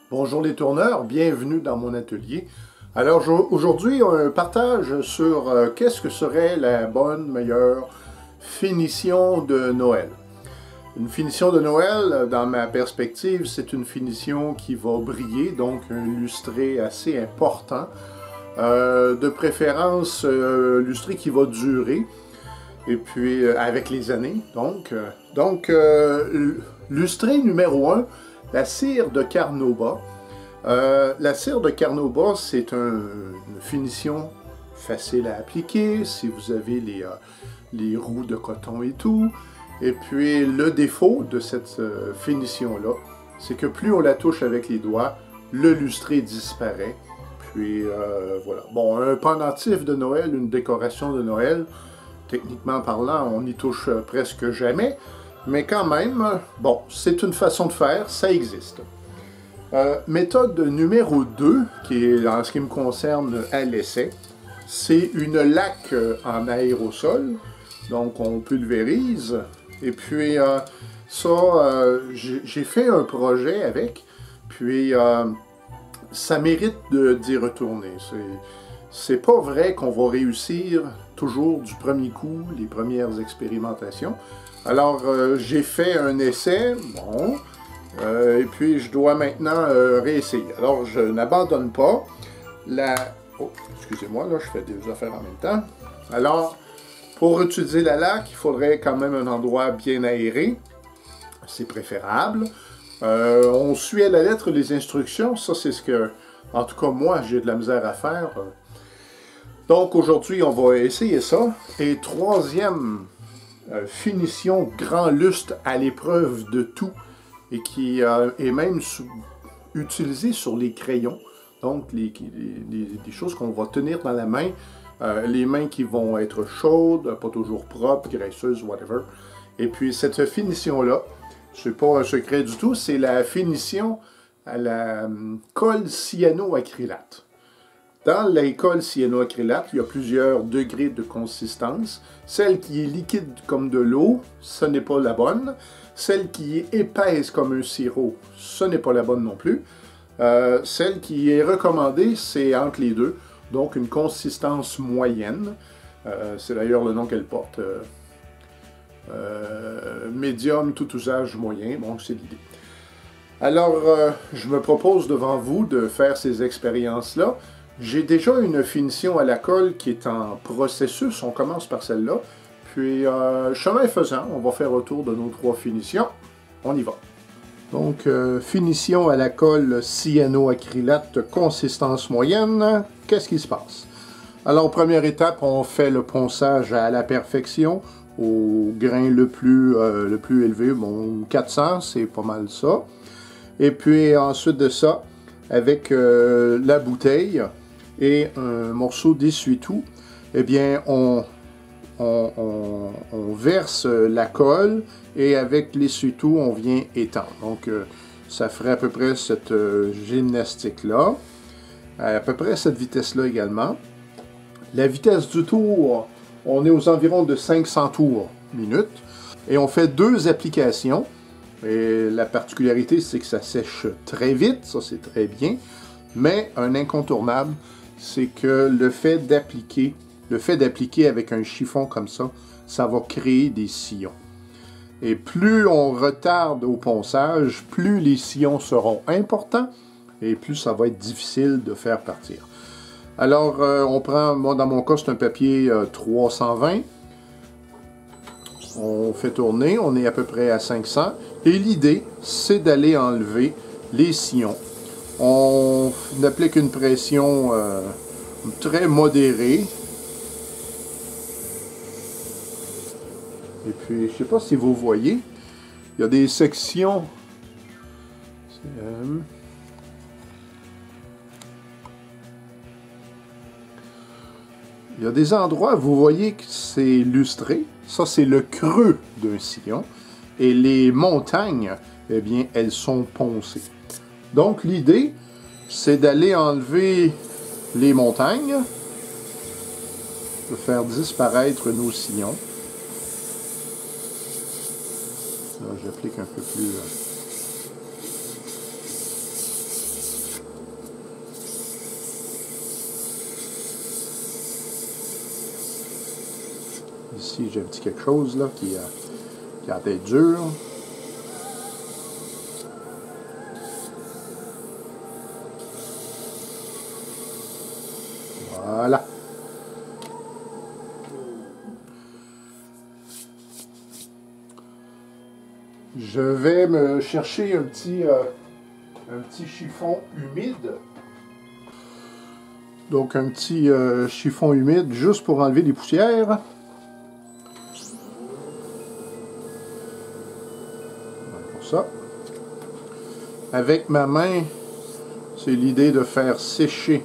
Bonjour les tourneurs, bienvenue dans mon atelier. Alors aujourd'hui, un partage sur qu'est-ce que serait la bonne, meilleure finition de Noël. Une finition de Noël, dans ma perspective, c'est une finition qui va briller, donc un lustré assez important. De préférence, lustré qui va durer, et puis avec les années. Lustré numéro 1, la cire de Carnauba. La cire de Carnauba, c'est une finition facile à appliquer si vous avez les roues de coton et tout. Et puis le défaut de cette finition-là, c'est que plus on la touche avec les doigts, le lustré disparaît. Puis voilà. Bon, un pendentif de Noël, une décoration de Noël, techniquement parlant, on n'y touche presque jamais. Mais quand même, bon, c'est une façon de faire, ça existe. Méthode numéro 2, qui est en ce qui me concerne à l'essai, c'est une laque en aérosol. Donc on pulvérise. Et puis j'ai fait un projet avec. Puis ça mérite d'y retourner. C'est pas vrai qu'on va réussir toujours du premier coup, les premières expérimentations. Alors, j'ai fait un essai, bon, et puis je dois maintenant réessayer. Alors, je n'abandonne pas la... Oh, excusez-moi, là, je fais deux affaires en même temps. Alors, pour utiliser la laque, il faudrait quand même un endroit bien aéré. C'est préférable. On suit à la lettre les instructions. Ça, c'est ce que, en tout cas, moi, j'ai de la misère à faire. Donc, aujourd'hui, on va essayer ça. Et troisième... finition grand lustre à l'épreuve de tout et qui est même utilisé sur les crayons, donc des choses qu'on va tenir dans la main, les mains qui vont être chaudes, pas toujours propres, graisseuses, whatever. Et puis cette finition-là, c'est pas un secret du tout, c'est la finition à la colle cyanoacrylate. Dans la colle cyanoacrylate, il y a plusieurs degrés de consistance. Celle qui est liquide comme de l'eau, ce n'est pas la bonne. Celle qui est épaisse comme un sirop, ce n'est pas la bonne non plus. Celle qui est recommandée, c'est entre les deux. Donc une consistance moyenne. C'est d'ailleurs le nom qu'elle porte. Médium, tout usage moyen. Bon, c'est l'idée. Alors, je me propose devant vous de faire ces expériences-là. J'ai déjà une finition à la colle qui est en processus. On commence par celle-là. Puis, chemin faisant, on va faire le tour de nos trois finitions. On y va. Donc, finition à la colle cyanoacrylate, consistance moyenne. Qu'est-ce qui se passe? Alors, première étape, on fait le ponçage à la perfection, au grain le plus élevé. Bon, 400, c'est pas mal ça. Et puis, ensuite de ça, avec la bouteille et un morceau d'essuie-tout, eh bien, on verse la colle et avec l'essuie-tout, on vient étendre. Donc, ça ferait à peu près cette gymnastique-là, à peu près cette vitesse-là également. La vitesse du tour, on est aux environs de 500 tours minute. Et on fait 2 applications. Et la particularité, c'est que ça sèche très vite, ça c'est très bien. Mais un incontournable, c'est que le fait d'appliquer avec un chiffon comme ça va créer des sillons. Et plus on retarde au ponçage, plus les sillons seront importants et plus ça va être difficile de faire partir. Alors, on prend, moi dans mon cas, c'est un papier 320. On fait tourner, on est à peu près à 500. Et l'idée, c'est d'aller enlever les sillons. On applique une pression très modérée. Et puis, je ne sais pas si vous voyez, il y a des sections. Il y a des endroits, vous voyez que c'est lustré. Ça, c'est le creux d'un sillon. Et les montagnes, eh bien, elles sont poncées. Donc, l'idée, c'est d'aller enlever les montagnes, de faire disparaître nos sillons. Là, j'applique un peu plus. ici, j'ai un petit quelque chose là qui a la tête dure. Voilà. Je vais me chercher un petit chiffon humide. Donc un petit chiffon humide juste pour enlever les poussières. Voilà pour ça. Avec ma main, c'est l'idée de faire sécher,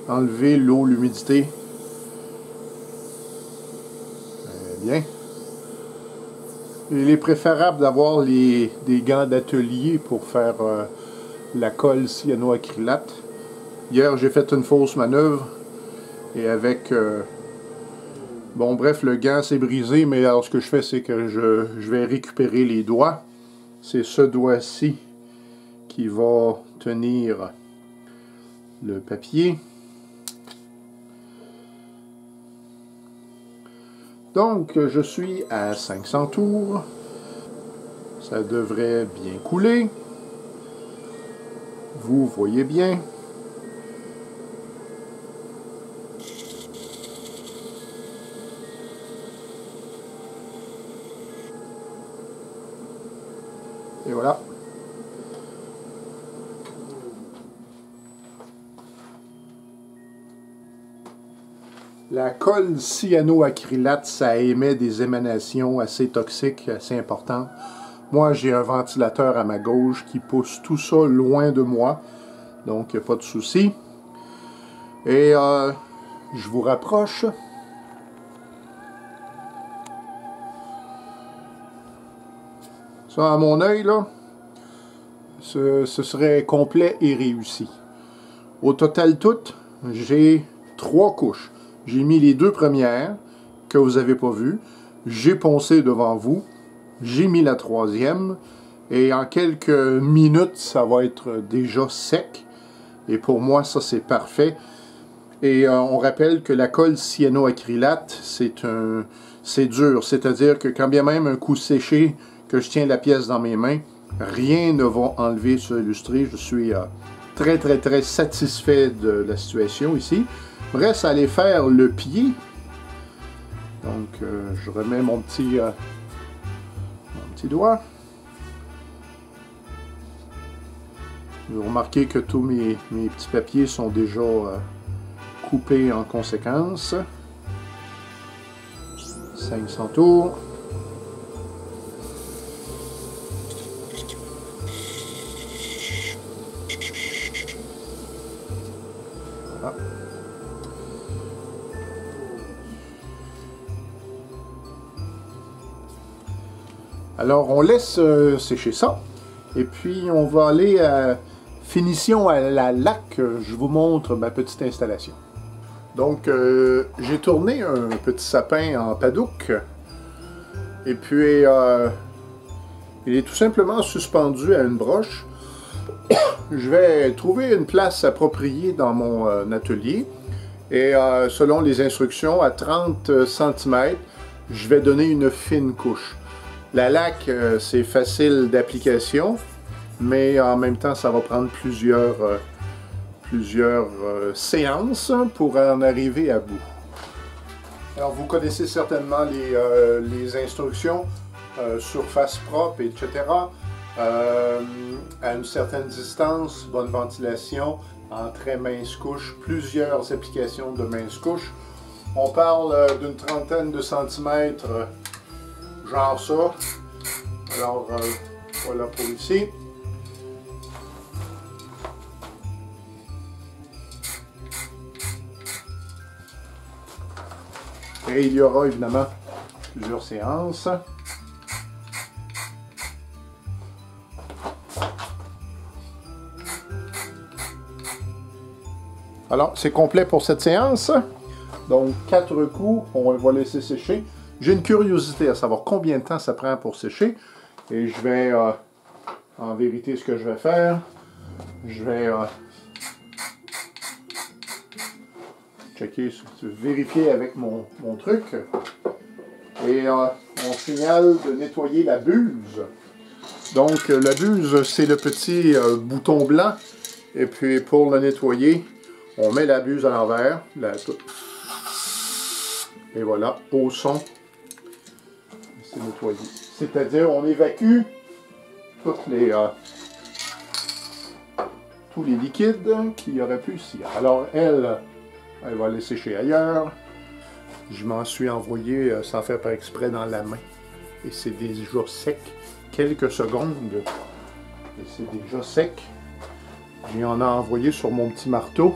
enlever l'eau, l'humidité. Bien. Il est préférable d'avoir des gants d'atelier pour faire la colle cyanoacrylate. Hier, j'ai fait une fausse manœuvre et avec... bon, bref, le gant s'est brisé, mais alors ce que je fais, c'est que je vais récupérer les doigts. C'est ce doigt-ci qui va tenir le papier. Donc, je suis à 500 tours. Ça devrait bien couler. Vous voyez bien. Et voilà. La colle cyanoacrylate, ça émet des émanations assez toxiques, assez importantes. Moi, j'ai un ventilateur à ma gauche qui pousse tout ça loin de moi. Donc, il n'y a pas de souci. Et je vous rapproche. Ça, à mon œil, là, ce serait complet et réussi. Au total, tout, j'ai 3 couches. J'ai mis les 2 premières, que vous n'avez pas vues. J'ai poncé devant vous. J'ai mis la 3e. Et en quelques minutes, ça va être déjà sec. Et pour moi, ça, c'est parfait. Et on rappelle que la colle cyanoacrylate, c'est dur. C'est-à-dire que quand bien même un coup séché, que je tiens la pièce dans mes mains, rien ne va enlever ce lustré. Je suis très, très, très satisfait de la situation ici. Reste à aller faire le pied. Donc, je remets mon petit doigt. Vous remarquez que tous mes petits papiers sont déjà coupés en conséquence. 500 tours. Voilà. Alors, on laisse sécher ça. Et puis, on va aller à finition à la laque. Je vous montre ma petite installation. Donc, j'ai tourné un petit sapin en padouk. Et puis, il est tout simplement suspendu à une broche. Je vais trouver une place appropriée dans mon atelier. Et selon les instructions, à 30 cm, je vais donner une fine couche. La laque, c'est facile d'application, mais en même temps, ça va prendre plusieurs séances pour en arriver à bout. Alors, vous connaissez certainement les instructions, surface propre, etc. À une certaine distance, bonne ventilation, en très mince couche, plusieurs applications de mince couche. On parle d'une trentaine de centimètres, genre ça. Alors, voilà pour ici. Et il y aura évidemment plusieurs séances. Alors, c'est complet pour cette séance. Donc, 4 coups, on va laisser sécher. J'ai une curiosité à savoir combien de temps ça prend pour sécher. Et je vais, en vérité, ce que je vais faire, je vais checker, vérifier avec mon truc. Et on signale de nettoyer la buse. Donc la buse, c'est le petit bouton blanc. Et puis pour le nettoyer, on met la buse à l'envers. Et voilà, au son, c'est nettoyé. C'est-à-dire, on évacue tous les liquides qu'il y aurait pu ici. Alors elle va les sécher ailleurs. Je m'en suis envoyé sans faire par exprès dans la main. Et c'est déjà sec. Quelques secondes. Et c'est déjà sec. J'y en ai envoyé sur mon petit marteau.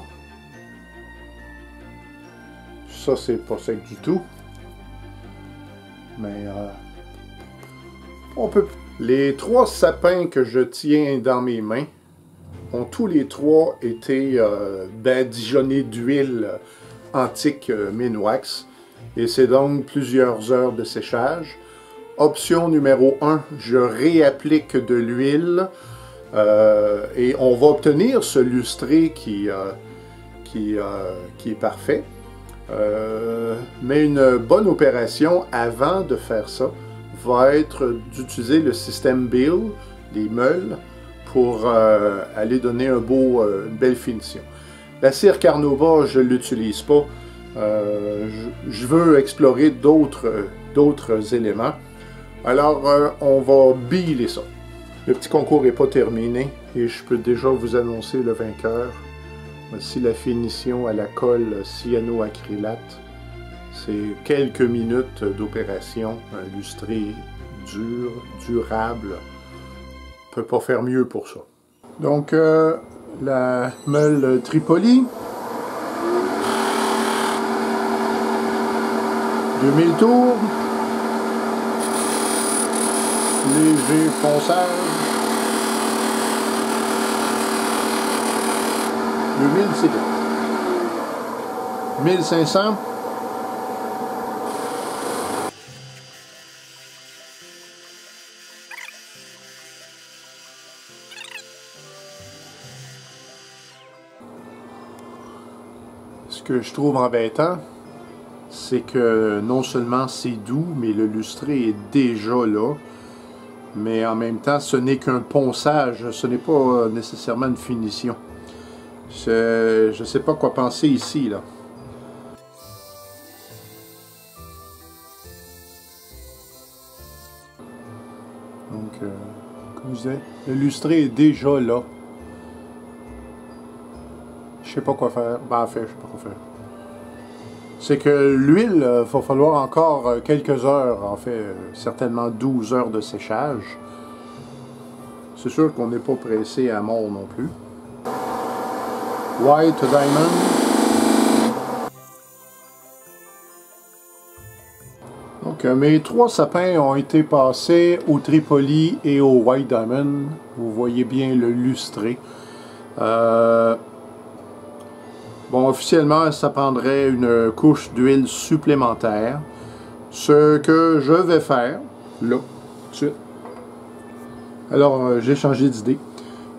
Ça, c'est pas sec du tout. Mais on peut. Les 3 sapins que je tiens dans mes mains ont tous les 3 été badigeonnés d'huile antique Minwax. Et c'est donc plusieurs heures de séchage. Option numéro 1, je réapplique de l'huile et on va obtenir ce lustré qui est parfait. Mais une bonne opération avant de faire ça va être d'utiliser le système Bill, les meules, pour aller donner une belle finition. La cire Carnauba, je ne l'utilise pas. Je veux explorer d'autres éléments. Alors, on va biler ça. Le petit concours n'est pas terminé et je peux déjà vous annoncer le vainqueur. Voici la finition à la colle cyanoacrylate. C'est quelques minutes d'opération, un lustré dur, durable. On ne peut pas faire mieux pour ça. Donc, la meule Tripoli. 2000 tours. Léger ponçage. 2000, c'est bien. 1500. Ce que je trouve embêtant, c'est que non seulement c'est doux, mais le lustré est déjà là. Mais en même temps, ce n'est qu'un ponçage, ce n'est pas nécessairement une finition. Je ne sais pas quoi penser ici, là. Donc, comme je disais, le lustré est déjà là. Je sais pas quoi faire. Ben, en fait, je sais pas quoi faire. C'est que l'huile, va falloir encore quelques heures, en fait, certainement 12 heures de séchage. C'est sûr qu'on n'est pas pressé à mort non plus. White Diamond. Donc, mes 3 sapins ont été passés au Tripoli et au White Diamond. Vous voyez bien le lustré. Bon, officiellement, ça prendrait une couche d'huile supplémentaire. Ce que je vais faire, là, tout de suite. Alors, j'ai changé d'idée.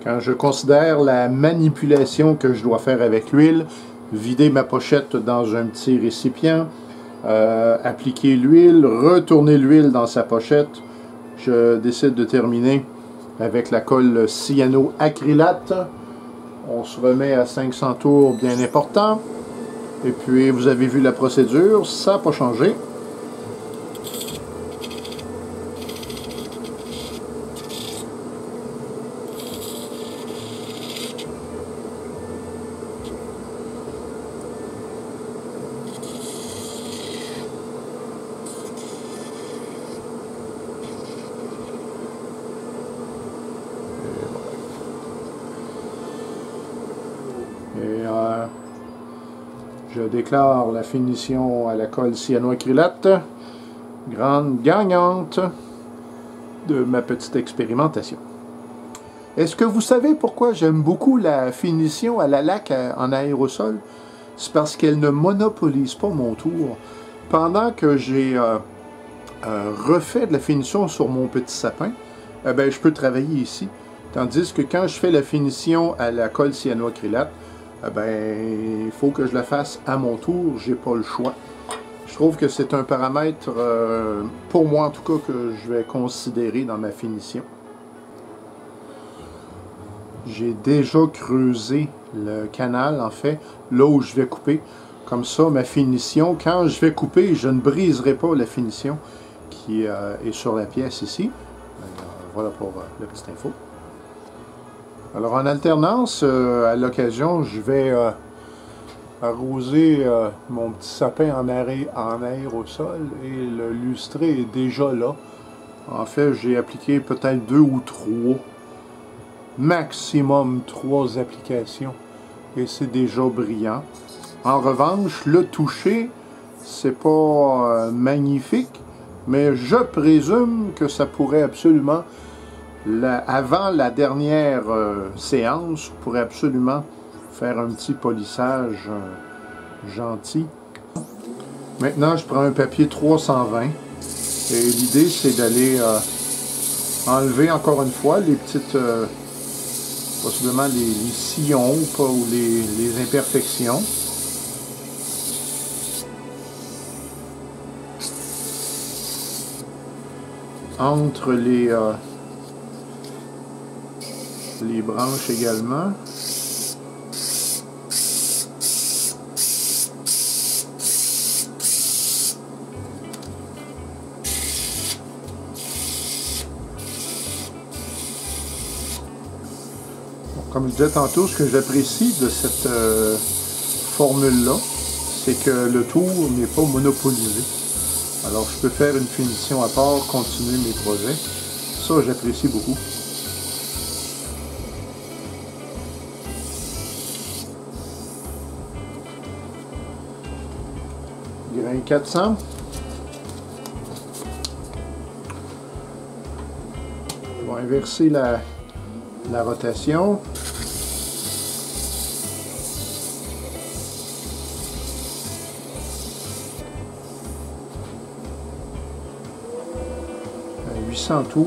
Quand je considère la manipulation que je dois faire avec l'huile, vider ma pochette dans un petit récipient, appliquer l'huile, retourner l'huile dans sa pochette, je décide de terminer avec la colle cyanoacrylate. On se remet à 500 tours bien important. Et puis, vous avez vu la procédure, ça n'a pas changé. Et je déclare la finition à la colle cyanoacrylate, grande gagnante de ma petite expérimentation. Est-ce que vous savez pourquoi j'aime beaucoup la finition à la laque en aérosol? C'est parce qu'elle ne monopolise pas mon tour. Pendant que j'ai refait de la finition sur mon petit sapin, ben, je peux travailler ici. Tandis que quand je fais la finition à la colle cyanoacrylate, ben, il faut que je la fasse à mon tour, j'ai pas le choix. Je trouve que c'est un paramètre, pour moi en tout cas, que je vais considérer dans ma finition. J'ai déjà creusé le canal, en fait, là où je vais couper. Comme ça, ma finition, quand je vais couper, je ne briserai pas la finition qui est sur la pièce ici. Voilà pour la petite info. Alors, en alternance, à l'occasion, je vais arroser mon petit sapin en aérosol et le lustré est déjà là. En fait, j'ai appliqué peut-être 2 ou 3, maximum 3 applications et c'est déjà brillant. En revanche, le toucher, c'est pas magnifique, mais je présume que ça pourrait absolument, avant la dernière séance, je pourrais absolument faire un petit polissage gentil. Maintenant, je prends un papier 320 et l'idée, c'est d'aller enlever encore une fois les petites, possiblement les sillons ou les imperfections. Entre les branches également. Comme je disais tantôt, ce que j'apprécie de cette formule-là, c'est que le tour n'est pas monopolisé. Alors, je peux faire une finition à part, continuer mes projets. Ça, j'apprécie beaucoup. Grain 400. On va inverser la rotation. À 800 tours.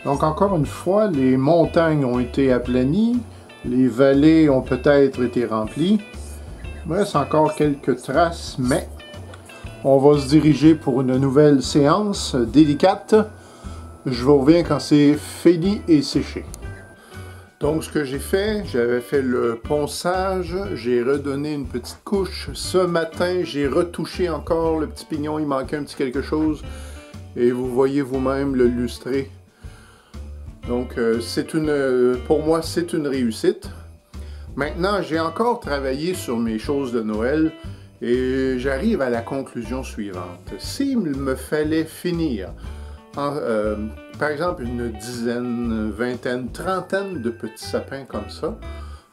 Donc encore une fois, les montagnes ont été aplanies, les vallées ont peut-être été remplies. Il me reste encore quelques traces, mais on va se diriger pour une nouvelle séance délicate. Je vous reviens quand c'est fini et séché. Donc ce que j'ai fait, j'avais fait le ponçage, j'ai redonné une petite couche. Ce matin, j'ai retouché encore le petit pignon, il manquait un petit quelque chose. Et vous voyez vous-même le lustré. Donc, pour moi, c'est une réussite. Maintenant, j'ai encore travaillé sur mes choses de Noël et j'arrive à la conclusion suivante. S'il me fallait finir, par exemple, une dizaine, vingtaine, trentaine de petits sapins comme ça,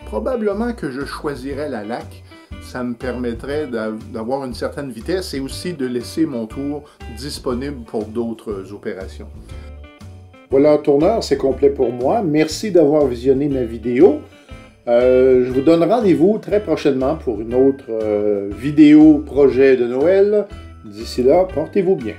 probablement que je choisirais la laque. Ça me permettrait d'avoir une certaine vitesse et aussi de laisser mon tour disponible pour d'autres opérations. Voilà, tourneur, c'est complet pour moi. Merci d'avoir visionné ma vidéo. Je vous donne rendez-vous très prochainement pour une autre vidéo projet de Noël. D'ici là, portez-vous bien.